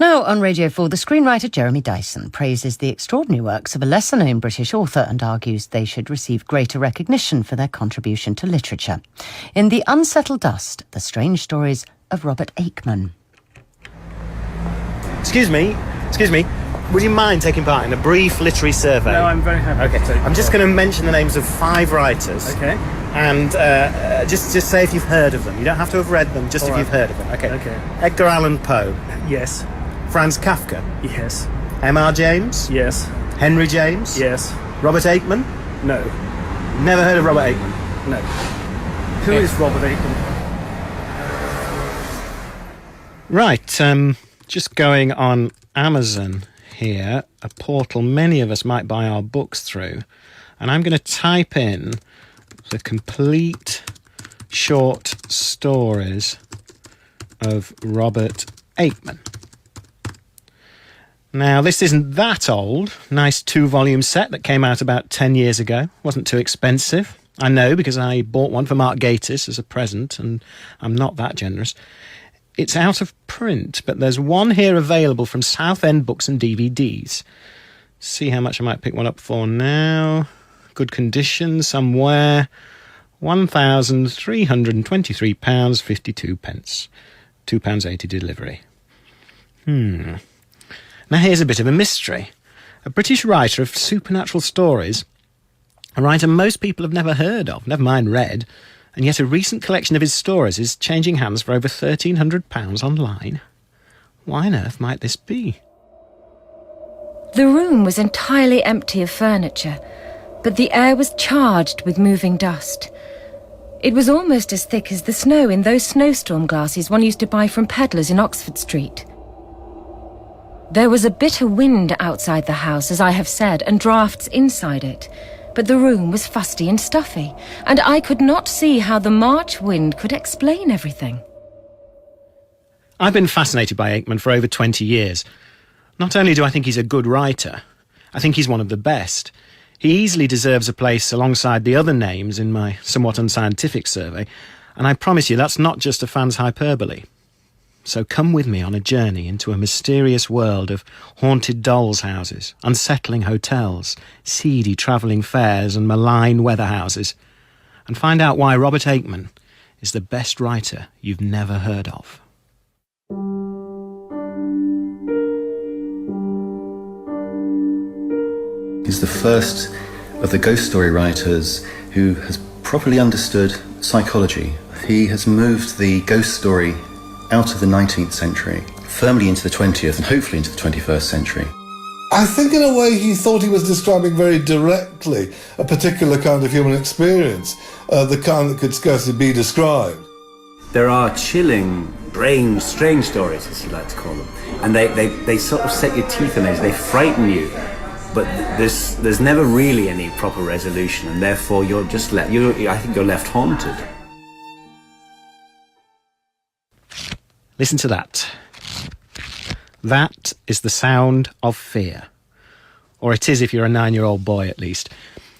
Now on Radio 4, the screenwriter Jeremy Dyson praises the extraordinary works of a lesser-known British author and argues they should receive greater recognition for their contribution to literature. In The Unsettled Dust, the strange stories of Robert Aickman. Excuse me. Would you mind taking part in a brief literary survey? No, I'm very happy. Okay, I'm just going to mention the names of 5 writers. Okay. And just say if you've heard of them. You don't have to have read them, just if you've heard of them. Okay. Edgar Allan Poe. Yes. Franz Kafka. Yes. M.R. James. Yes. Henry James. Yes. Robert Aickman. No. Never heard of Robert Aickman? No. Who is Robert Aickman? Right, just going on Amazon here, a portal many of us might buy our books through, and I'm going to type in the complete short stories of Robert Aickman. Now, this isn't that old. Nice 2-volume set that came out about 10 years ago. Wasn't too expensive. I know, because I bought one for Mark Gatiss as a present, and I'm not that generous. It's out of print, but there's one here available from Southend Books and DVDs. See how much I might pick one up for now. Good condition somewhere. £1,323.52. £2.80 delivery. Now here's a bit of a mystery. A British writer of supernatural stories, a writer most people have never heard of, never mind read, and yet a recent collection of his stories is changing hands for over £1,300 online. Why on earth might this be? The room was entirely empty of furniture, but the air was charged with moving dust. It was almost as thick as the snow in those snowstorm glasses one used to buy from peddlers in Oxford Street. There was a bitter wind outside the house, as I have said, and draughts inside it, but the room was fusty and stuffy, and I could not see how the March wind could explain everything. I've been fascinated by Aickman for over 20 years. Not only do I think he's a good writer, I think he's one of the best. He easily deserves a place alongside the other names in my somewhat unscientific survey, and I promise you that's not just a fan's hyperbole. So come with me on a journey into a mysterious world of haunted dolls' houses, unsettling hotels, seedy travelling fairs and malign weather houses, and find out why Robert Aickman is the best writer you've never heard of. He's the first of the ghost story writers who has properly understood psychology. He has moved the ghost story out of the 19th century, firmly into the 20th and hopefully into the 21st century. I think in a way he thought he was describing very directly a particular kind of human experience, the kind that could scarcely be described. There are chilling, strange stories, as you like to call them, and they sort of set your teeth on edge, they frighten you, but there's never really any proper resolution, and therefore you're just I think you're left haunted. Listen to that. That is the sound of fear. Or it is if you're a 9-year-old boy, at least.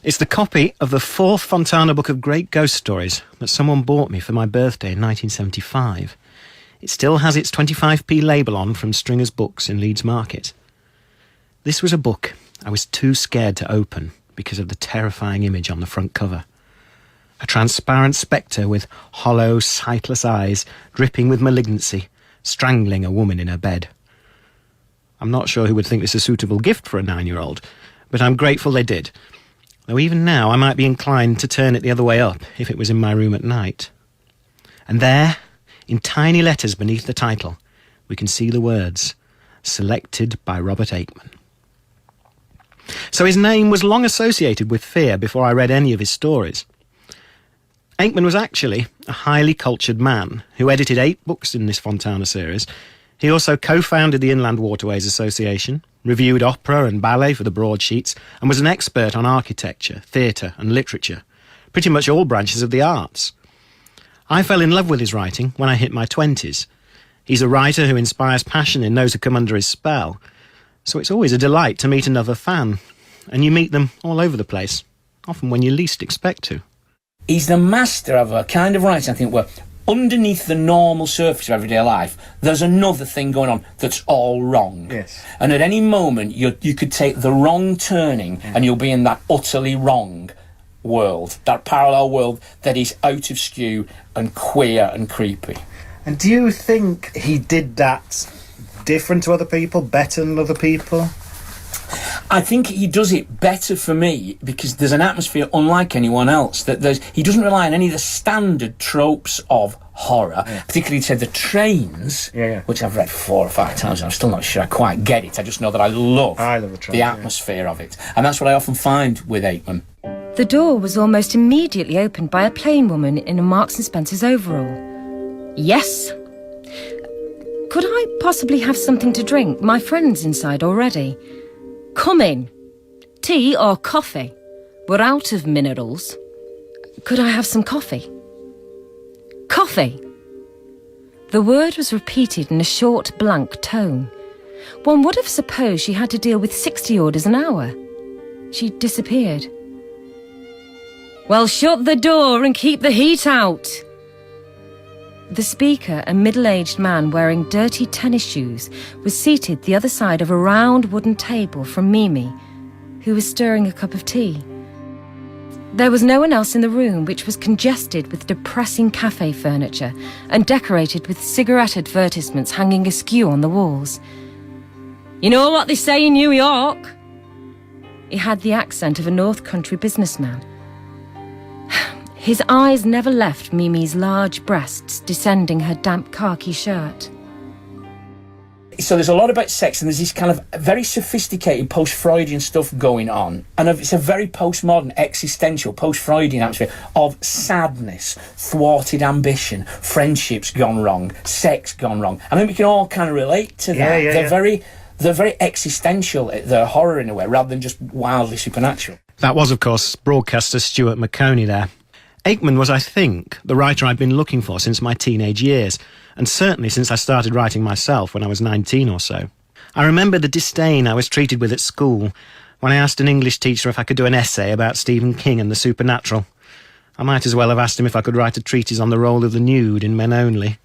It's the copy of the 4th Fontana book of great ghost stories that someone bought me for my birthday in 1975. It still has its 25p label on from Stringer's Books in Leeds Market. This was a book I was too scared to open because of the terrifying image on the front cover. A transparent spectre with hollow, sightless eyes, dripping with malignancy, strangling a woman in her bed. I'm not sure who would think this a suitable gift for a 9-year-old, but I'm grateful they did. Though even now I might be inclined to turn it the other way up if it was in my room at night. And there, in tiny letters beneath the title, we can see the words, "Selected by Robert Aickman." So his name was long associated with fear before I read any of his stories. Aickman was actually a highly cultured man who edited 8 books in this Fontana series. He also co-founded the Inland Waterways Association, reviewed opera and ballet for the broadsheets, and was an expert on architecture, theatre and literature, pretty much all branches of the arts. I fell in love with his writing when I hit my 20s. He's a writer who inspires passion in those who come under his spell, so it's always a delight to meet another fan, and you meet them all over the place, often when you least expect to. He's the master of a kind of writing, I think, where underneath the normal surface of everyday life, there's another thing going on that's all wrong. Yes. And at any moment, you could take the wrong turning and you'll be in that utterly wrong world, that parallel world that is out of skew and queer and creepy. And do you think he did that different to other people, better than other people? I think he does it better for me because there's an atmosphere unlike anyone else. He doesn't rely on any of the standard tropes of horror, particularly say the trains, which I've read 4 or 5 times and I'm still not sure I quite get it. I just know that I love the atmosphere of it. And that's what I often find with Aickman. The door was almost immediately opened by a plain woman in a Marks and Spencer's overall. Yes. Could I possibly have something to drink? My friend's inside already. Come in. Tea or coffee? We're out of minerals. Could I have some coffee? Coffee. The word was repeated in a short, blank tone. One would have supposed she had to deal with 60 orders an hour. She disappeared. Well, shut the door and keep the heat out. The speaker, a middle-aged man wearing dirty tennis shoes, was seated the other side of a round wooden table from Mimi, who was stirring a cup of tea. There was no one else in the room, which was congested with depressing cafe furniture and decorated with cigarette advertisements hanging askew on the walls. You know what they say in New York? He had the accent of a North Country businessman. His eyes never left Mimi's large breasts descending her damp khaki shirt. So there's a lot about sex and there's this kind of very sophisticated post-Freudian stuff going on. And it's a very postmodern, existential, post-Freudian atmosphere of sadness, thwarted ambition, friendships gone wrong, sex gone wrong. I think we can all kind of relate to that. They're very existential, they're horror in a way, rather than just wildly supernatural. That was, of course, broadcaster Stuart Maconie there. Aickman was, I think, the writer I'd been looking for since my teenage years, and certainly since I started writing myself when I was 19 or so. I remember the disdain I was treated with at school when I asked an English teacher if I could do an essay about Stephen King and the supernatural. I might as well have asked him if I could write a treatise on the role of the nude in Men Only.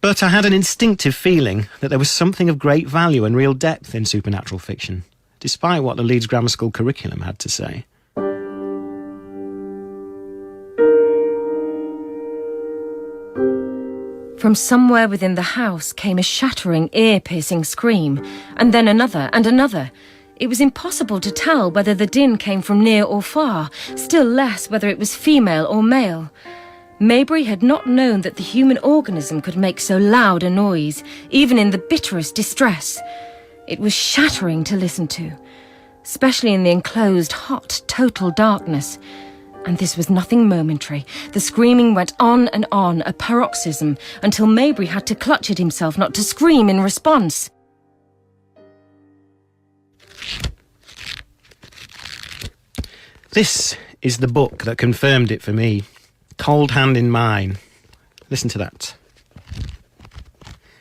But I had an instinctive feeling that there was something of great value and real depth in supernatural fiction, despite what the Leeds Grammar School curriculum had to say. From somewhere within the house came a shattering, ear-piercing scream, and then another and another. It was impossible to tell whether the din came from near or far, still less whether it was female or male. Maybury had not known that the human organism could make so loud a noise, even in the bitterest distress. It was shattering to listen to, especially in the enclosed, hot, total darkness. And this was nothing momentary. The screaming went on and on, a paroxysm, until Maybury had to clutch at himself not to scream in response. This is the book that confirmed it for me. Cold Hand in Mine. Listen to that.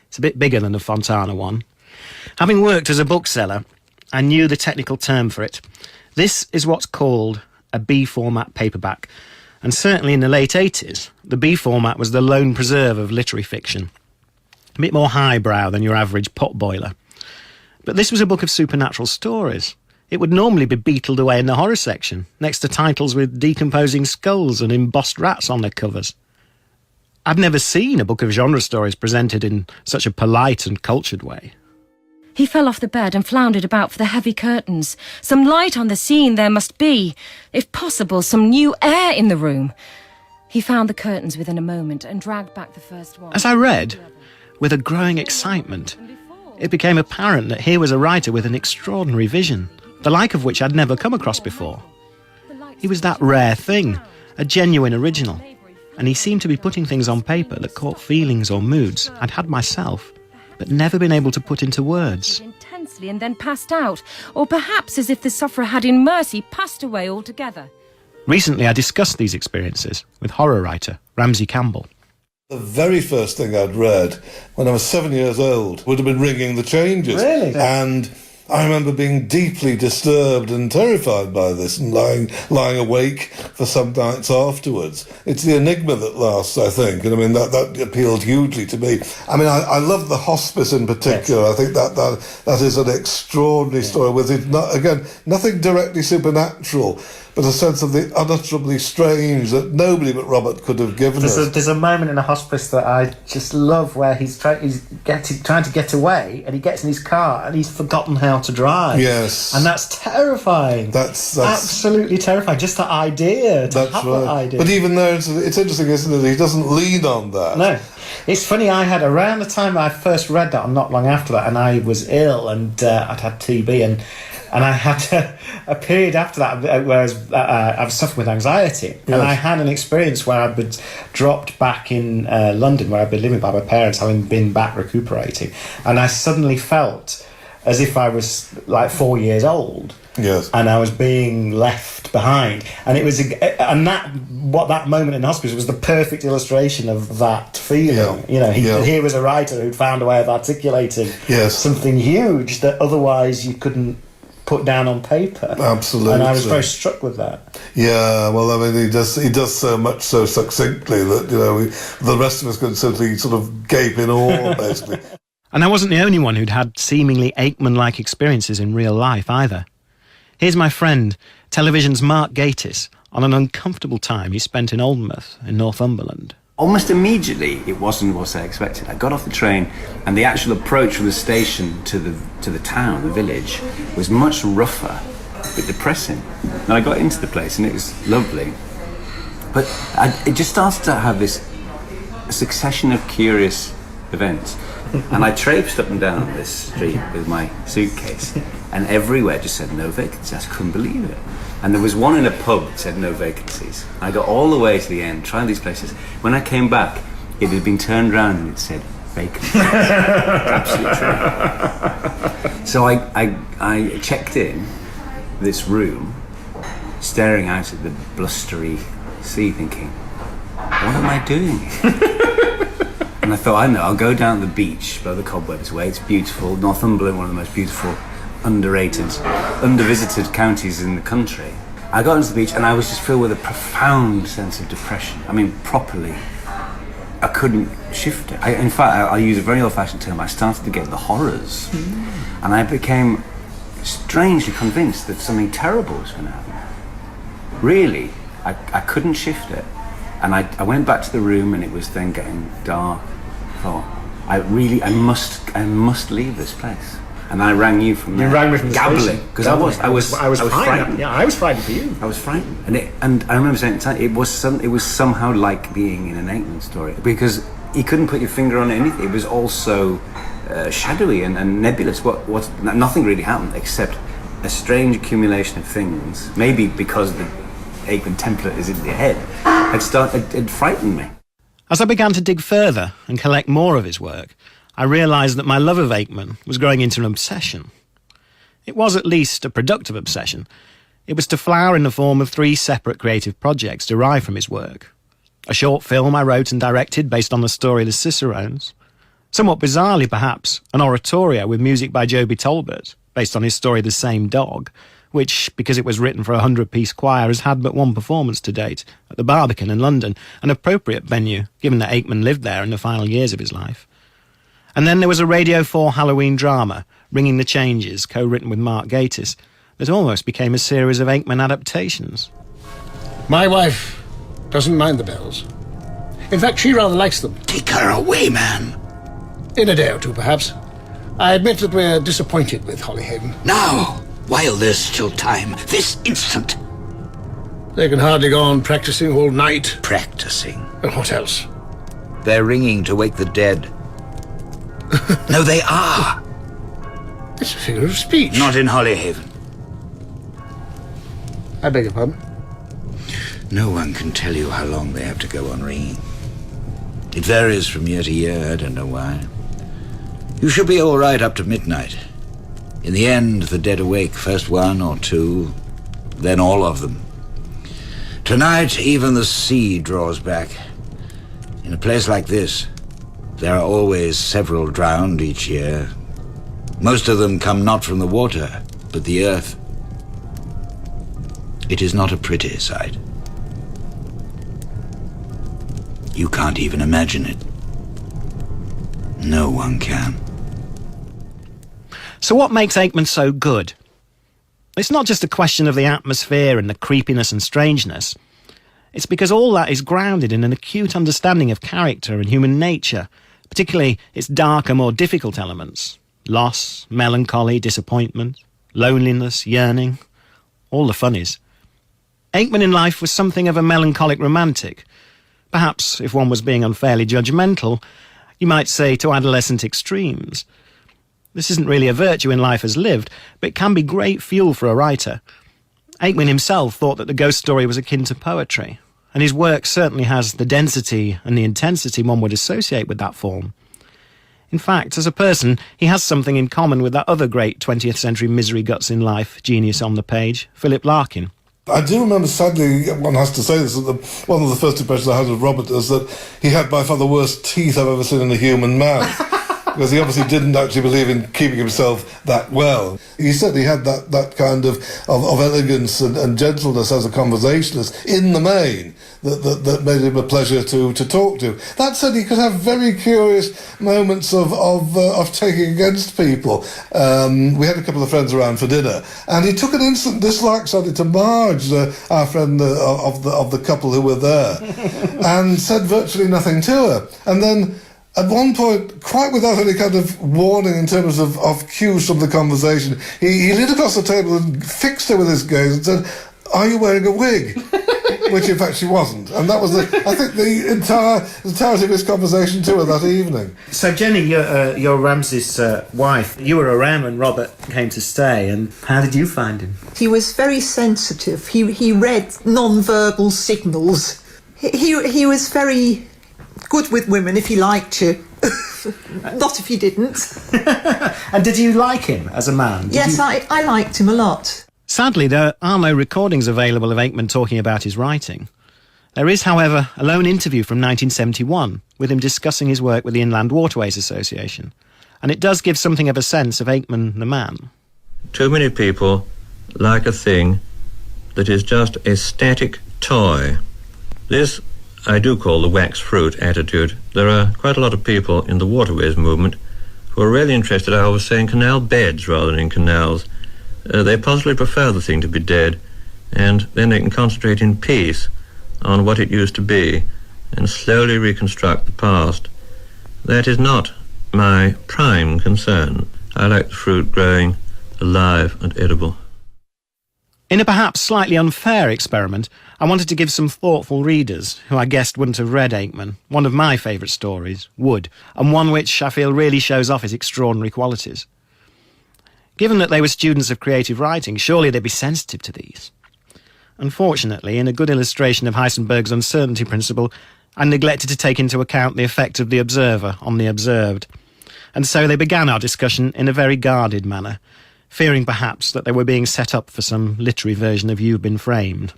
It's a bit bigger than the Fontana one. Having worked as a bookseller, I knew the technical term for it. This is what's called a B-format paperback, and certainly in the late 80s, the B-format was the lone preserve of literary fiction. A bit more highbrow than your average potboiler. But this was a book of supernatural stories. It would normally be beetled away in the horror section, next to titles with decomposing skulls and embossed rats on their covers. I'd never seen a book of genre stories presented in such a polite and cultured way. He fell off the bed and floundered about for the heavy curtains. Some light on the scene there must be. If possible, some new air in the room. He found the curtains within a moment and dragged back the first one. As I read, with a growing excitement, it became apparent that here was a writer with an extraordinary vision, the like of which I'd never come across before. He was that rare thing, a genuine original, and he seemed to be putting things on paper that caught feelings or moods I'd had myself, but never been able to put into words. Intensely and then passed out, or perhaps as if the sufferer had in mercy passed away altogether. Recently I discussed these experiences with horror writer Ramsey Campbell. The very first thing I'd read when I was 7 years old would have been Ringing the Changes. Really? And I remember being deeply disturbed and terrified by this and lying awake for some nights afterwards. It's the enigma that lasts, I think, and I mean, that appealed hugely to me. I mean, I love the hospice in particular. Yes. I think that is an extraordinary story with, nothing directly supernatural, but a sense of the unutterably strange that nobody but Robert could have given us. There's a moment in a hospice that I just love where he's trying to get away, and he gets in his car and he's forgotten how to drive. Yes. And that's terrifying. That's absolutely terrifying. Just that idea, that idea. But even there, it's interesting, isn't it? He doesn't lean on that. No. It's funny, I had around the time I first read that, and not long after that, and I was ill, and I'd had TB, and I had a period after that where I was suffering with anxiety. Yes. And I had an experience where I'd been dropped back in London, where I'd been living by my parents, having been back recuperating. And I suddenly felt as if I was like 4 years old. Yes. And I was being left behind. And it was, that moment in hospice was the perfect illustration of that feeling. Yeah. You know, here was a writer who'd found a way of articulating something huge that otherwise you couldn't put down on paper. Absolutely. And I was very struck with that. Yeah, well, I mean, he does so much so succinctly that, the rest of us can simply sort of gape in awe, basically. And I wasn't the only one who'd had seemingly Aickman-like experiences in real life either. Here's my friend, television's Mark Gatiss, on an uncomfortable time he spent in Alnmouth in Northumberland. Almost immediately, it wasn't what I expected. I got off the train, and the actual approach from the station to the town, the village, was much rougher, a bit depressing. And I got into the place, and it was lovely. But it just started to have this succession of curious events. And I traipsed up and down this street with my suitcase, and everywhere just said no vacancies. I couldn't believe it. And there was one in a pub that said no vacancies. I got all the way to the end, trying these places. When I came back, it had been turned around and it said vacancies. Absolutely true. So I checked in this room, staring out at the blustery sea, thinking, what am I doing here? And I thought, I'll go down the beach by the Cobwebs Way. It's beautiful. Northumberland, one of the most beautiful, underrated, undervisited counties in the country. I got into the beach and I was just filled with a profound sense of depression. I mean, properly. I couldn't shift it. In fact, I'll use a very old-fashioned term. I started to get the horrors. And I became strangely convinced that something terrible was going to happen. Really, I couldn't shift it. And I went back to the room, and it was then getting dark. I thought, I must leave this place. And I rang you from there. You rang me from the gabbling, because I was frightened. Yeah, I was frightened for you. I was frightened, and I remember saying it was somehow like being in an Aickman story, because you couldn't put your finger on anything. It was also shadowy and nebulous. Nothing really happened except a strange accumulation of things. Maybe because the Aickman template is in your head. It frightened me. As I began to dig further and collect more of his work, I realised that my love of Aickman was growing into an obsession. It was at least a productive obsession. It was to flower in the form of 3 separate creative projects derived from his work. A short film I wrote and directed based on the story The Cicerones. Somewhat bizarrely, perhaps, an oratorio with music by Joby Tolbert, based on his story The Same Dog, which, because it was written for a 100-piece choir, has had but one performance to date, at the Barbican in London, an appropriate venue, given that Aickman lived there in the final years of his life. And then there was a Radio 4 Halloween drama, Ringing the Changes, co-written with Mark Gatiss, that almost became a series of Aickman adaptations. My wife doesn't mind the bells. In fact, she rather likes them. Take her away, man. In a day or two, perhaps. I admit that we're disappointed with Holyhaven. Now, while there's still time, this instant. They can hardly go on practicing all night. Practicing? And what else? They're ringing to wake the dead. No, they are. It's a figure of speech. Not in Holyhaven. I beg your pardon? No one can tell you how long they have to go on ringing. It varies from year to year, I don't know why. You should be all right up to midnight. In the end, the dead awake, first 1 or 2, then all of them. Tonight, even the sea draws back. In a place like this, there are always several drowned each year. Most of them come not from the water, but the earth. It is not a pretty sight. You can't even imagine it. No one can. So what makes Aickman so good? It's not just a question of the atmosphere and the creepiness and strangeness. It's because all that is grounded in an acute understanding of character and human nature, particularly its darker, more difficult elements. Loss, melancholy, disappointment, loneliness, yearning, all the funnies. Aickman in life was something of a melancholic romantic. Perhaps, if one was being unfairly judgmental, you might say to adolescent extremes. This isn't really a virtue in life as lived, but it can be great fuel for a writer. Aickman himself thought that the ghost story was akin to poetry, and his work certainly has the density and the intensity one would associate with that form. In fact, as a person, he has something in common with that other great 20th century misery guts in life genius on the page, Philip Larkin. I do remember, sadly, one has to say this, that one of the first impressions I had of Robert is that he had by far the worst teeth I've ever seen in a human mouth. Because he obviously didn't actually believe in keeping himself that well. He certainly had that kind of elegance and gentleness as a conversationalist in the main that made him a pleasure to talk to. That said, he could have very curious moments of taking against people. We had a couple of friends around for dinner, and he took an instant dislike suddenly to Marge, our friend of the couple who were there, and said virtually nothing to her. And then at one point, quite without any kind of warning in terms of cues from the conversation, he leaned across the table and fixed her with his gaze and said, "Are you wearing a wig?" Which in fact she wasn't. And that was, I think, the entirety of his conversation to her that evening. So Jenny, you're Ramsay's wife. You were around when Robert came to stay, and how did you find him? He was very sensitive. He read non-verbal signals. He was very good with women if he liked you. Not if he didn't. And did you like him as a man? Yes, I liked him a lot. Sadly, there are no recordings available of Aickman talking about his writing. There is, however, a lone interview from 1971 with him discussing his work with the Inland Waterways Association, and it does give something of a sense of Aickman the man. Too many people like a thing that is just a static toy. This I do call the wax fruit attitude. There are quite a lot of people in the waterways movement who are really interested, I was saying, canal beds rather than in canals. They possibly prefer the thing to be dead, and then they can concentrate in peace on what it used to be and slowly reconstruct the past. That is not my prime concern. I like the fruit growing alive and edible. In a perhaps slightly unfair experiment, I wanted to give some thoughtful readers, who I guessed wouldn't have read Aickman, one of my favourite stories, Wood, and one which I feel really shows off his extraordinary qualities. Given that they were students of creative writing, surely they'd be sensitive to these. Unfortunately, in a good illustration of Heisenberg's uncertainty principle, I neglected to take into account the effect of the observer on the observed. And so they began our discussion in a very guarded manner, fearing perhaps that they were being set up for some literary version of You've Been Framed.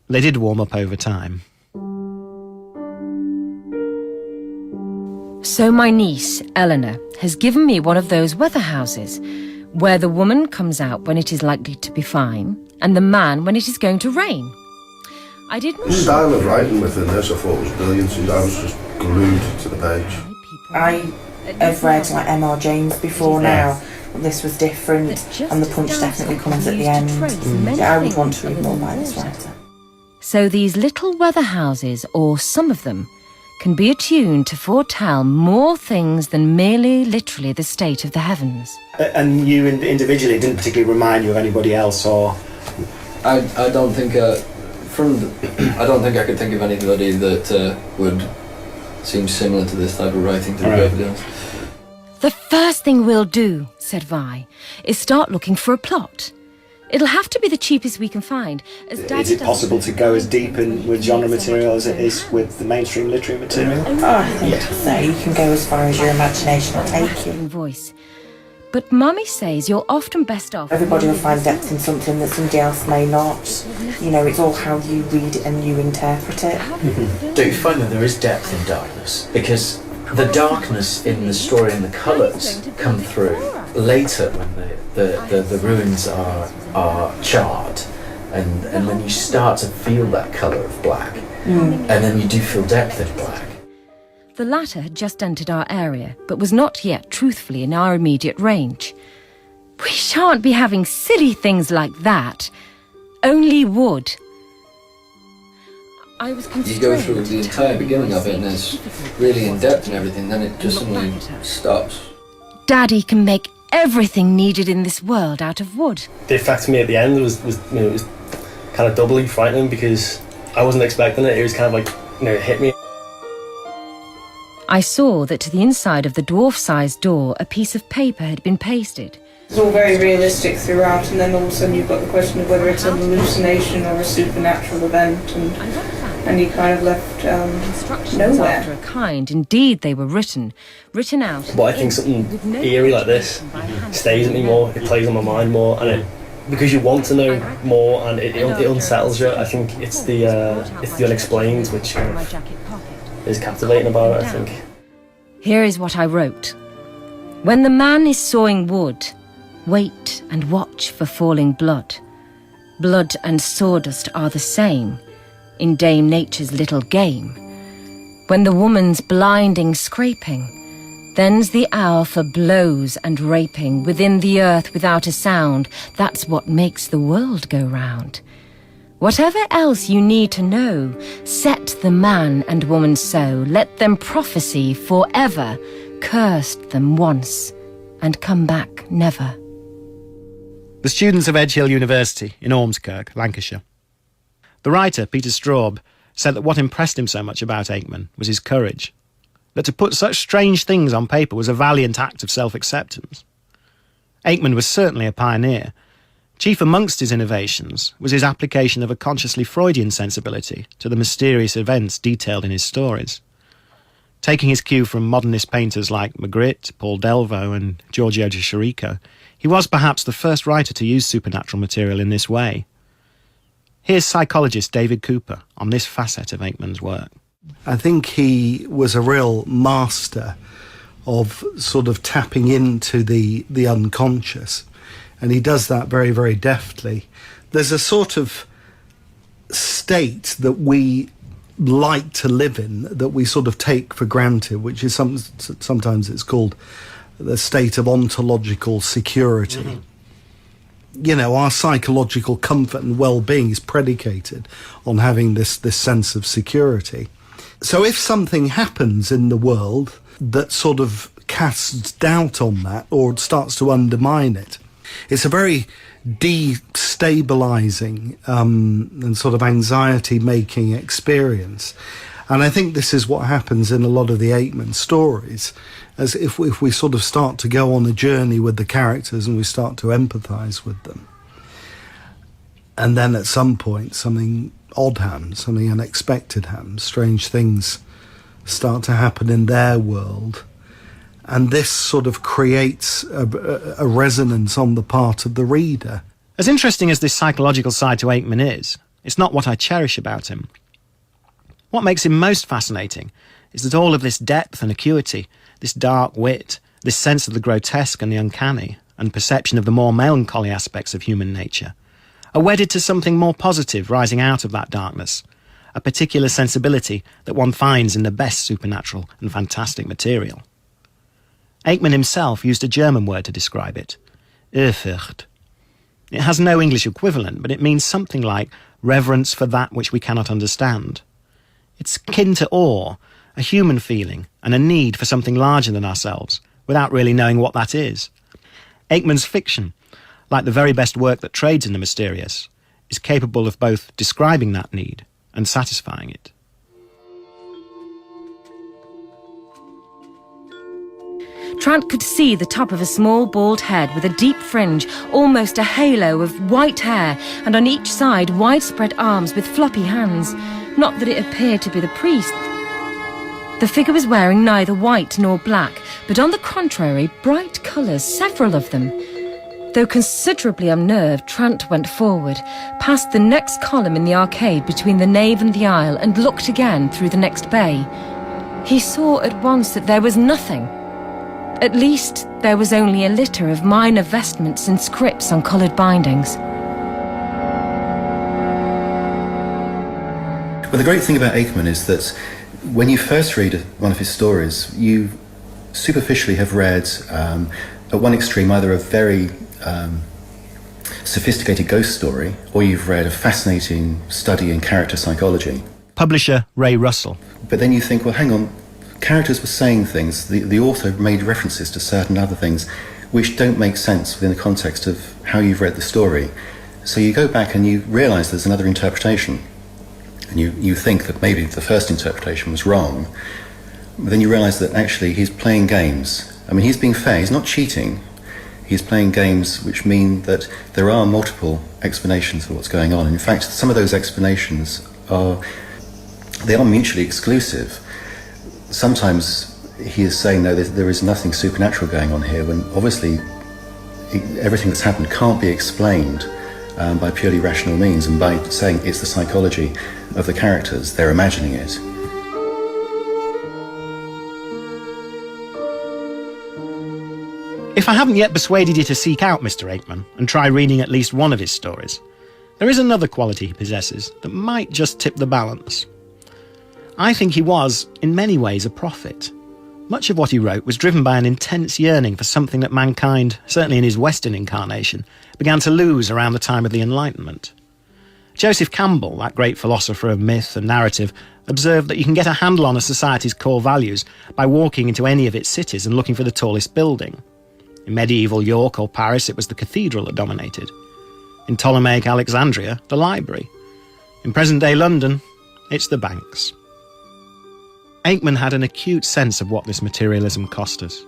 They did warm up over time. So my niece, Eleanor, has given me one of those weather houses, where the woman comes out when it is likely to be fine, and the man when it is going to rain. I didn't... The style of writing within this I thought was brilliant, and I was just glued to the page. I have read like M.R. James before now. This was different, and the punch definitely comes at the end. I would want to read more by this writer. So these little weather houses, or some of them, can be attuned to foretell more things than merely literally the state of the heavens. And you individually didn't particularly remind you of anybody else, or...? I don't think I could think of anybody that would seem similar to this type of writing, to be perfectly honest. The first thing we'll do, said Vi, is start looking for a plot. It'll have to be the cheapest we can find. Is it possible to go as deep in with genre material as it is with the mainstream literary material? I think so. You can go as far as your imagination will take you. Voice. But Mummy says you're often best off. Everybody will find depth in something that somebody else may not. You know, it's all how you read it and you interpret it. Do you find that there is depth in darkness? Because the darkness in the story and the colours come through later when the ruins are charred, and then you start to feel that colour of black, and then you do feel depth in black. The latter had just entered our area, but was not yet truthfully in our immediate range. We shan't be having silly things like that. Only wood. I was You go through the entire beginning of it and it's really in depth and everything, then it just suddenly stops. Daddy can make everything needed in this world out of wood. The effect to me at the end was it was kind of doubly frightening because I wasn't expecting it. It was kind of like, it hit me. I saw that to the inside of the dwarf-sized door a piece of paper had been pasted. It's all very realistic throughout, and then all of a sudden you've got the question of whether it's an hallucination or a supernatural event, and you kind of left nowhere. After a kind, indeed they were written out. But I think something eerie like this stays with me more, it plays on my mind more, and because you want to know more and it unsettles you. I think it's the unexplained which kind of is captivating about it, I think. Here is what I wrote. When the man is sawing wood, wait and watch for falling blood. Blood and sawdust are the same in Dame Nature's little game. When the woman's blinding scraping, then's the hour for blows and raping within the earth without a sound. That's what makes the world go round. Whatever else you need to know, set the man and woman so, let them prophesy forever, cursed them once, and come back never. The students of Edge Hill University in Ormskirk, Lancashire. The writer, Peter Straub, said that what impressed him so much about Aickman was his courage, that to put such strange things on paper was a valiant act of self-acceptance. Aickman was certainly a pioneer. Chief amongst his innovations was his application of a consciously Freudian sensibility to the mysterious events detailed in his stories. Taking his cue from modernist painters like Magritte, Paul Delvaux and Giorgio de Chirico, he was perhaps the first writer to use supernatural material in this way. Here's psychologist David Cooper on this facet of Aickman's work. I think he was a real master of sort of tapping into the unconscious, and he does that very, very deftly. There's a sort of state that we like to live in, that we sort of take for granted, which is sometimes it's called the state of ontological security. Mm-hmm. You know, our psychological comfort and well-being is predicated on having this sense of security. So if something happens in the world that sort of casts doubt on that or starts to undermine it, it's a very destabilizing and sort of anxiety-making experience. And I think this is what happens in a lot of the Aickman stories, as if we sort of start to go on a journey with the characters and we start to empathise with them. And then at some point something odd happens, something unexpected happens, strange things start to happen in their world. And this sort of creates a resonance on the part of the reader. As interesting as this psychological side to Aickman is, it's not what I cherish about him. What makes him most fascinating is that all of this depth and acuity, this dark wit, this sense of the grotesque and the uncanny, and perception of the more melancholy aspects of human nature, are wedded to something more positive rising out of that darkness, a particular sensibility that one finds in the best supernatural and fantastic material. Aickman himself used a German word to describe it, Ehrfurcht. It has no English equivalent, but it means something like reverence for that which we cannot understand. It's akin to awe, a human feeling, and a need for something larger than ourselves, without really knowing what that is. Aickman's fiction, like the very best work that trades in the mysterious, is capable of both describing that need and satisfying it. Trant could see the top of a small bald head with a deep fringe, almost a halo of white hair, and on each side widespread arms with floppy hands. Not that it appeared to be the priest. The figure was wearing neither white nor black, but on the contrary, bright colours, several of them. Though considerably unnerved, Trant went forward, past the next column in the arcade between the nave and the aisle, and looked again through the next bay. He saw at once that there was nothing. At least there was only a litter of minor vestments and scripts on coloured bindings. Well, the great thing about Aickman is that when you first read one of his stories, you superficially have read, at one extreme, either a very sophisticated ghost story, or you've read a fascinating study in character psychology. Publisher Ray Russell. But then you think, well, hang on, characters were saying things, the author made references to certain other things which don't make sense within the context of how you've read the story. So you go back and you realise there's another interpretation. And you think that maybe the first interpretation was wrong, but then you realise that actually he's playing games. I mean, he's being fair, he's not cheating. He's playing games which mean that there are multiple explanations for what's going on. In fact, some of those explanations are mutually exclusive. Sometimes he is saying, no, there is nothing supernatural going on here, when obviously everything that's happened can't be explained by purely rational means, and by saying it's the psychology of the characters, they're imagining it. If I haven't yet persuaded you to seek out Mr. Aickman and try reading at least one of his stories, there is another quality he possesses that might just tip the balance. I think he was, in many ways, a prophet. Much of what he wrote was driven by an intense yearning for something that mankind, certainly in his Western incarnation, began to lose around the time of the Enlightenment. Joseph Campbell, that great philosopher of myth and narrative, observed that you can get a handle on a society's core values by walking into any of its cities and looking for the tallest building. In medieval York or Paris, it was the cathedral that dominated. In Ptolemaic Alexandria, the library. In present-day London, it's the banks. Aickman had an acute sense of what this materialism cost us,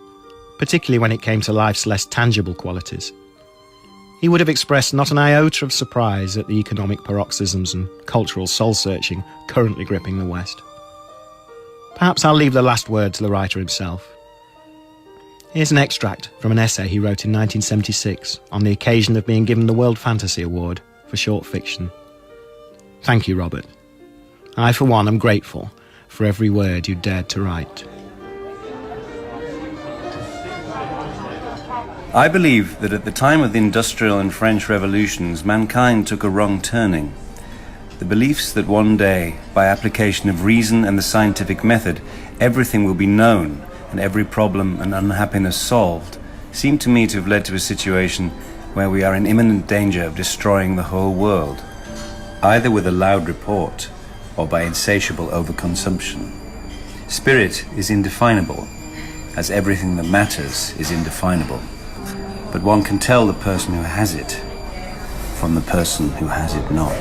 particularly when it came to life's less tangible qualities. He would have expressed not an iota of surprise at the economic paroxysms and cultural soul-searching currently gripping the West. Perhaps I'll leave the last word to the writer himself. Here's an extract from an essay he wrote in 1976 on the occasion of being given the World Fantasy Award for short fiction. Thank you, Robert. I, for one, am grateful for every word you dared to write. I believe that at the time of the Industrial and French revolutions, mankind took a wrong turning. The beliefs that one day, by application of reason and the scientific method, everything will be known and every problem and unhappiness solved, seem to me to have led to a situation where we are in imminent danger of destroying the whole world, either with a loud report or by insatiable overconsumption. Spirit is indefinable, as everything that matters is indefinable. But one can tell the person who has it from the person who has it not.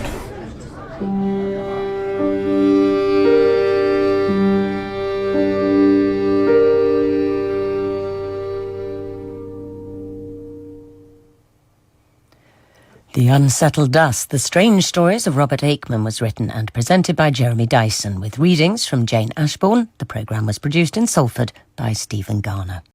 The Unsettled Dust, The Strange Stories of Robert Aickman was written and presented by Jeremy Dyson, with readings from Jane Ashbourne. The programme was produced in Salford by Stephen Garner.